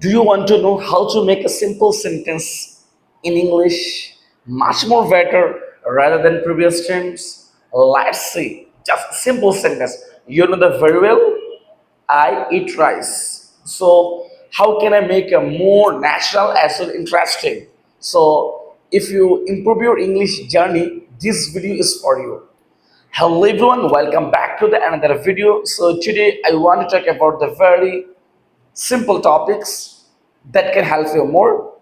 Do you want to know how to make a simple sentence in English much more better rather than previous times? Let's see. Just simple sentence. You know that very well. I eat rice. So how can I make a more natural as well interesting? So if you improve your English journey, this video is for you. Hello everyone, welcome back to the another video. So today I want to talk about the very simple topics that can help you more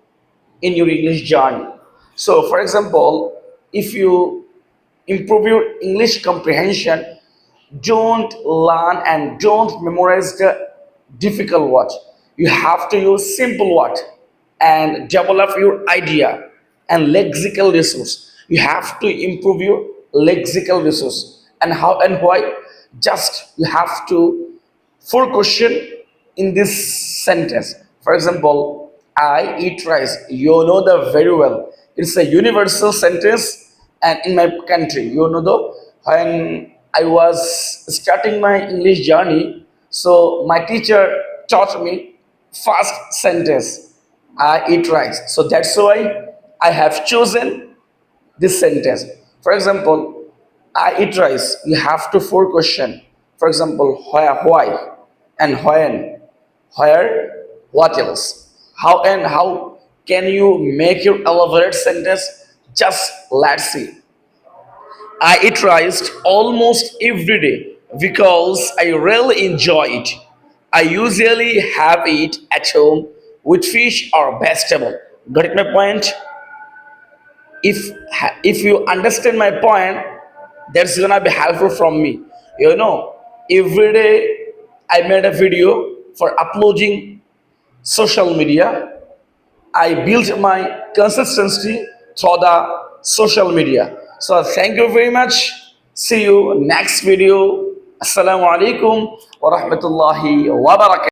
in your English journey. So, for example, if you improve your English comprehension, don't learn and don't memorize the difficult word. You have to use simple word and develop your idea and lexical resource. You have to improve your lexical resource. And how and why? Just you have to four question in this sentence. For example, I eat rice. You know the very well. It's a universal sentence, and in my country, you know the when I was starting my English journey, so my teacher taught me first sentence. I eat rice. So that's why I have chosen this sentence. For example, I eat rice. You have to four question. For example, where, why, and when, where, what else? How and how can you make your elaborate sentence? Just let's see. I eat rice almost every day because I really enjoy it. I usually have it at home with fish or vegetable. Got it my point? If you understand my point, that's gonna be helpful from me. You know, every day I made a video for uploading social media. I built my consistency through the social media. So thank you very much. See you next video. Assalamu alaikum wa rahmatullahi wa barakatuh.